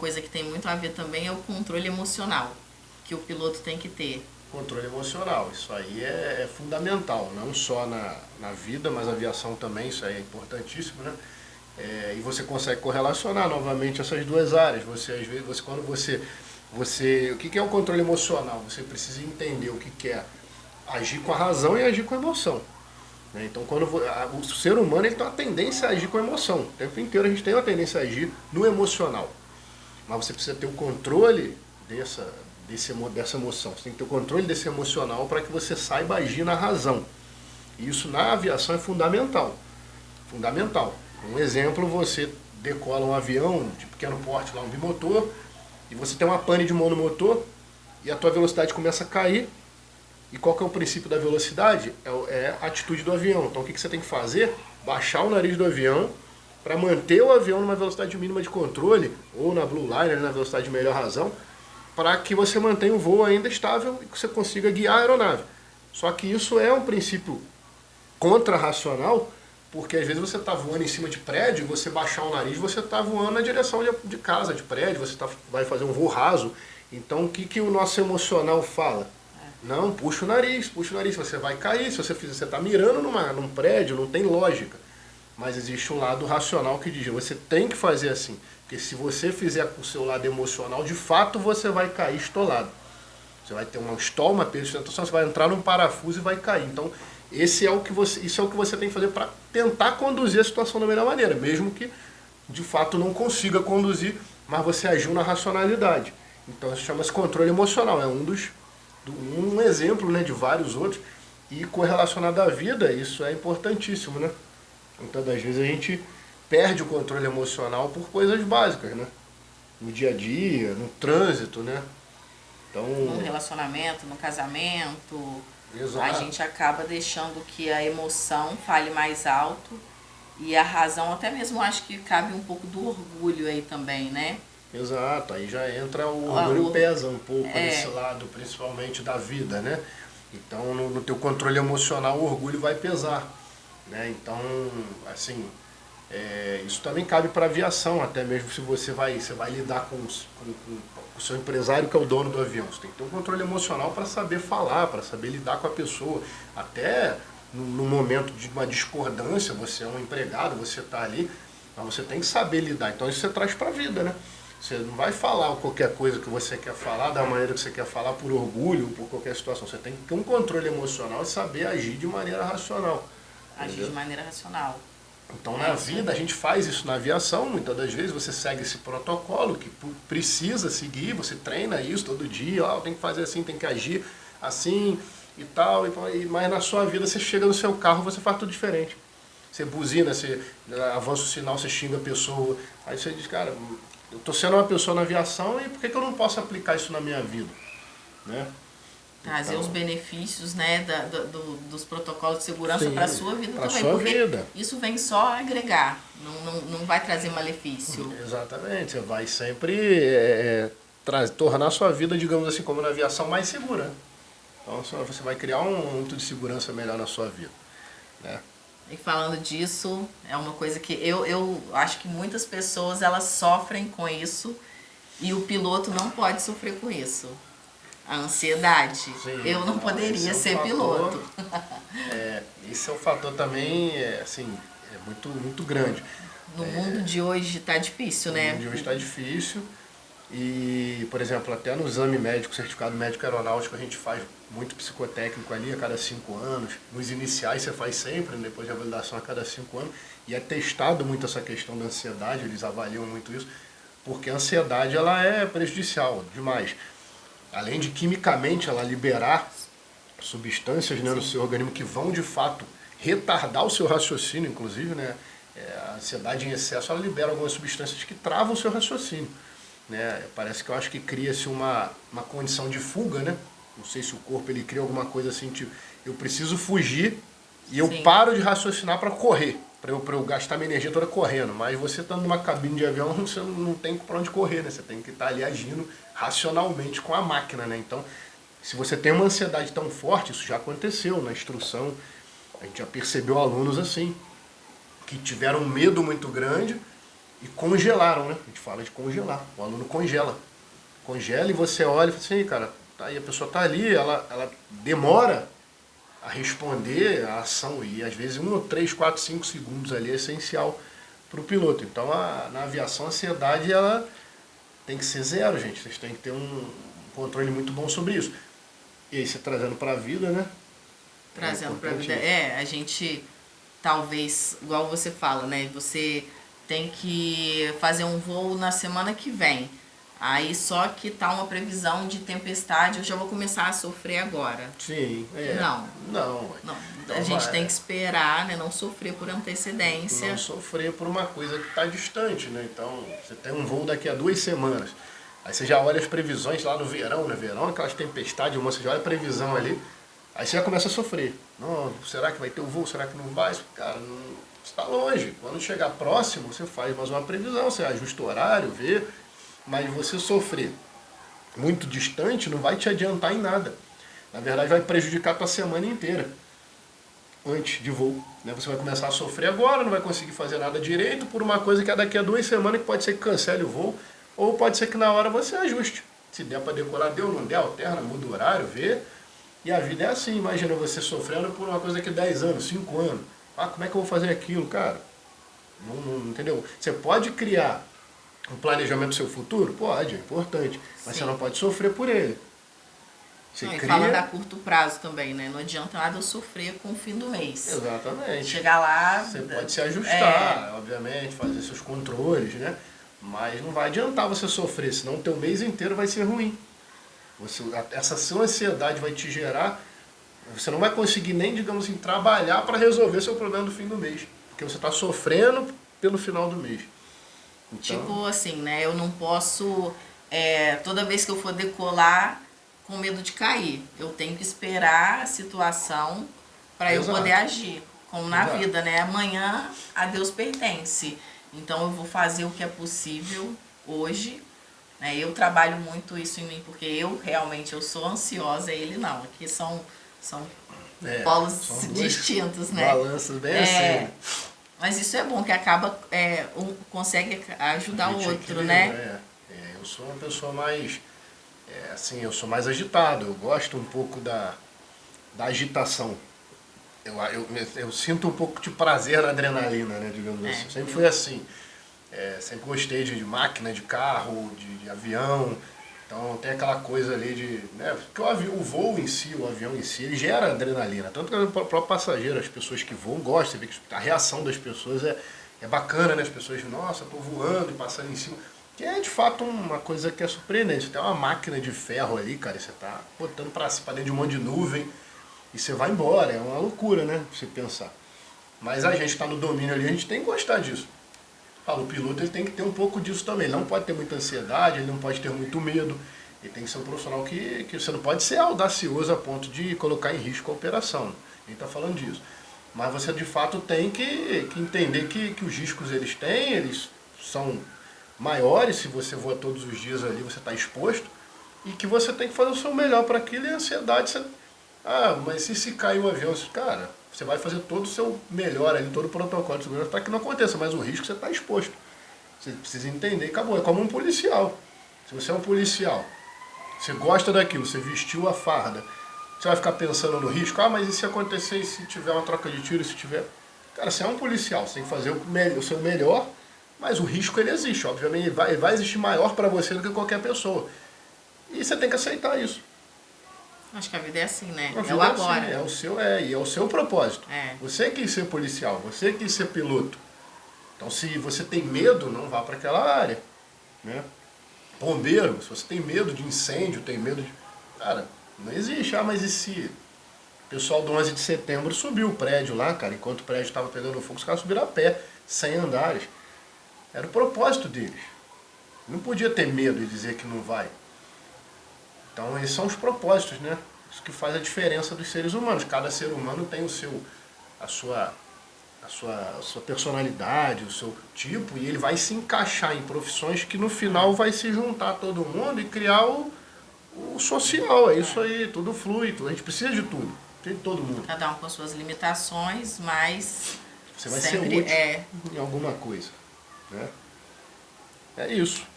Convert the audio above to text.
coisa que tem muito a ver também é o controle emocional que o piloto tem que ter. Controle emocional, isso aí é fundamental, não só na vida, mas na aviação também, isso aí é importantíssimo, né? E você consegue correlacionar novamente essas duas áreas. Você, às vezes, quando o que é o controle emocional? Você precisa entender o que é agir com a razão e agir com a emoção. Né? Então, o ser humano ele tem uma tendência a agir com a emoção. O tempo inteiro a gente tem uma tendência a agir no emocional. Mas você precisa ter o controle dessa emoção. Você tem que ter o controle desse emocional para que você saiba agir na razão. E isso na aviação é fundamental. Fundamental. Um exemplo, você decola um avião de pequeno porte, lá um bimotor, e você tem uma pane de monomotor, e a tua velocidade começa a cair. E qual que é o princípio da velocidade? É a atitude do avião. Então o que você tem que fazer? Baixar o nariz do avião para manter o avião numa velocidade mínima de controle, ou na Blue Line, na velocidade de melhor razão, para que você mantenha o voo ainda estável e que você consiga guiar a aeronave. Só que isso é um princípio contra-racional, porque às vezes você está voando em cima de prédio, você baixar o nariz, você está voando na direção de casa, de prédio, você vai fazer um voo raso. Então o que o nosso emocional fala? Não, puxa o nariz, você vai cair, se você fizer, você está mirando num prédio, não tem lógica. Mas existe um lado racional que diz, você tem que fazer assim, porque se você fizer com o seu lado emocional, de fato você vai cair estolado. Você vai ter uma perda de sustentação, você vai entrar num parafuso e vai cair. Então, isso é o que você tem que fazer para tentar conduzir a situação da melhor maneira, mesmo que de fato não consiga conduzir, mas você agiu na racionalidade. Então, isso chama-se controle emocional, é um exemplo, né, de vários outros, e correlacionado à vida, isso é importantíssimo, né? Muitas das vezes a gente perde o controle emocional por coisas básicas, né? No dia a dia, no trânsito, né? Então, no relacionamento, no casamento, exato. A gente acaba deixando que a emoção fale mais alto e a razão, até mesmo acho que cabe um pouco do orgulho aí também, né? Exato, aí já entra o orgulho pesa um pouco nesse lado, principalmente da vida, né? Então, no teu controle emocional, o orgulho vai pesar, né? Então, assim, isso também cabe para a aviação, até mesmo se você vai lidar com o seu empresário, que é o dono do avião. Você tem que ter um controle emocional para saber falar, para saber lidar com a pessoa. Até no momento de uma discordância, você é um empregado, você está ali, mas você tem que saber lidar. Então, isso você traz para a vida, né? Você não vai falar qualquer coisa que você quer falar da maneira que você quer falar por orgulho, por qualquer situação. Você tem que ter um controle emocional e saber agir de maneira racional. Agir entendeu? de maneira racional. Então, na vida, a gente faz isso na aviação. Muitas das vezes você segue esse protocolo que precisa seguir, você treina isso todo dia, tem que fazer assim, tem que agir assim e tal. Mas na sua vida, você chega no seu carro, você faz tudo diferente. Você buzina, você avança o sinal, você xinga a pessoa. Aí você diz, cara, eu estou sendo uma pessoa na aviação e por que eu não posso aplicar isso na minha vida? Né? Trazer os benefícios, né, dos protocolos de segurança Sim, para a sua vida pra também. sua Porque vida. isso vem só agregar, não vai trazer malefício. Exatamente, você vai sempre tornar a sua vida, digamos assim, como na aviação, mais segura. Então você vai criar um âmbito de segurança melhor na sua vida. Né? E falando disso, é uma coisa que eu acho que muitas pessoas elas sofrem com isso e o piloto não pode sofrer com isso. A ansiedade. Sim, eu não poderia ser fator, piloto. Esse é um fator também, assim, muito, muito grande. No mundo de hoje está difícil, né? No mundo de hoje está difícil. E, por exemplo, até no exame médico, certificado médico aeronáutico, a gente faz muito psicotécnico ali a cada 5 anos. Nos iniciais você faz sempre, depois da validação a cada 5 anos. E é testado muito essa questão da ansiedade, eles avaliam muito isso, porque a ansiedade ela é prejudicial demais. Além de quimicamente ela liberar substâncias, né, no seu organismo que vão de fato retardar o seu raciocínio, inclusive, né? A ansiedade em excesso ela libera algumas substâncias que travam o seu raciocínio. Né? Parece que eu acho que cria-se uma condição de fuga, né? Não sei se o corpo ele cria alguma coisa assim, tipo, eu preciso fugir e eu paro de raciocinar para correr, para eu gastar minha energia toda correndo. Mas você estando numa cabine de avião, você não tem para onde correr, né? Você tem que estar ali agindo racionalmente com a máquina, né? Então, se você tem uma ansiedade tão forte, isso já aconteceu na instrução, a gente já percebeu alunos assim, que tiveram um medo muito grande e congelaram, né? A gente fala de congelar. O aluno congela. Congela e você olha e fala assim, cara, tá aí, a pessoa tá ali, ela demora a responder a ação e às vezes 1, 3, 4, 5 segundos ali é essencial para o piloto. Então na aviação a ansiedade ela tem que ser zero, gente. Vocês têm que ter um controle muito bom sobre isso. E aí você trazendo para a vida, né? Trazendo para a vida. A gente talvez, igual você fala, né? Você tem que fazer um voo na semana que vem. Aí só que tá uma previsão de tempestade, eu já vou começar a sofrer agora. Sim, Não. A gente tem que esperar, né? Não sofrer por antecedência. Não sofrer por uma coisa que está distante, né? Então, você tem um voo daqui a 2 semanas. Aí você já olha as previsões lá no verão, né? Verão, aquelas tempestades, você já olha a previsão ali. Aí você já começa a sofrer. Não, será que vai ter o voo? Será que não vai? Cara, está longe. Quando chegar próximo, você faz mais uma previsão, você ajusta o horário, vê. Mas você sofrer muito distante não vai te adiantar em nada. Na verdade, vai prejudicar a tua semana inteira antes de voo. Né? Você vai começar a sofrer agora, não vai conseguir fazer nada direito por uma coisa que é daqui a 2 semanas, que pode ser que cancele o voo, ou pode ser que na hora você ajuste. Se der para decolar, deu, não der, alterna, muda o horário, vê. E a vida é assim, imagina você sofrendo por uma coisa daqui a 10 anos, 5 anos. Ah, como é que eu vou fazer aquilo, cara? Não, entendeu? Você pode criar um planejamento do seu futuro? Pode, é importante. Mas você não pode sofrer por ele. Você cria... Falando a curto prazo também, né? Não adianta nada eu sofrer com o fim do mês. Exatamente. Chegar lá... Você pode se ajustar, obviamente, fazer seus controles, né? Mas não vai adiantar você sofrer, senão o teu mês inteiro vai ser ruim. Essa sua ansiedade vai te gerar... Você não vai conseguir nem, digamos assim, trabalhar para resolver seu problema do fim do mês. Porque você está sofrendo pelo final do mês. Então... Tipo assim, né? Eu não posso, toda vez que eu for decolar, com medo de cair. Eu tenho que esperar a situação para eu poder agir. Como na vida, né? Amanhã a Deus pertence. Então eu vou fazer o que é possível hoje. Né? Eu trabalho muito isso em mim, porque eu realmente sou ansiosa e ele não. Aqui são polos distintos, né? Balanças bem assim. Mas isso é bom, que acaba, um consegue ajudar o outro, né? Eu sou uma pessoa mais, assim, eu sou mais agitado, eu gosto um pouco da agitação. Eu sinto um pouco de prazer na adrenalina, né, digamos assim. Sempre fui assim. Sempre gostei de máquina, de carro, de avião. Então tem aquela coisa ali de... Né, porque o voo em si, o avião em si, ele gera adrenalina. Tanto que o próprio passageiro, as pessoas que voam, gostam. Você vê que a reação das pessoas é bacana, né? As pessoas, nossa, tô voando e passando em cima. Que é de fato uma coisa que é surpreendente. Você tem uma máquina de ferro ali, cara, e você tá botando pra dentro de um monte de nuvem e você vai embora. É uma loucura, né? Você pensar. Mas a gente tá no domínio ali, a gente tem que gostar disso. O piloto ele tem que ter um pouco disso também. Ele não pode ter muita ansiedade, ele não pode ter muito medo. Ele tem que ser um profissional que você não pode ser audacioso a ponto de colocar em risco a operação. A gente está falando disso. Mas você de fato tem que entender que os riscos eles são maiores se você voa todos os dias ali, você está exposto. E que você tem que fazer o seu melhor para aquilo e a ansiedade. Mas se cair o avião, cara... Você vai fazer todo o seu melhor ali, todo o protocolo de segurança para que não aconteça, mas o risco você está exposto. Você precisa entender e acabou. É como um policial. Se você é um policial, você gosta daquilo, você vestiu a farda, você vai ficar pensando no risco, mas e se acontecer, e se tiver uma troca de tiro, se tiver... Cara, você é um policial, você tem que fazer o seu melhor, mas o risco ele existe, obviamente ele vai existir maior para você do que qualquer pessoa. E você tem que aceitar isso. Acho que a vida é assim, né? É o agora. Assim, é o seu propósito. É. Você quis ser policial, você quis ser piloto. Então, se você tem medo, não vá para aquela área. Né? Bombeiro, se você tem medo de incêndio, tem medo de... Cara, não existe. Mas e se o pessoal do 11 de setembro subiu o prédio lá, cara, enquanto o prédio estava pegando fogo, os caras subiram a pé, 100 andares. Era o propósito deles. Não podia ter medo e dizer que não vai. Então, esses são os propósitos, né? Isso que faz a diferença dos seres humanos. Cada ser humano tem a sua personalidade, o seu tipo, e ele vai se encaixar em profissões que no final vai se juntar todo mundo e criar o social. É isso aí, tudo flui, a gente precisa de tudo, tem de todo mundo. Cada um com suas limitações, mas você vai ser útil em alguma coisa, né? É isso.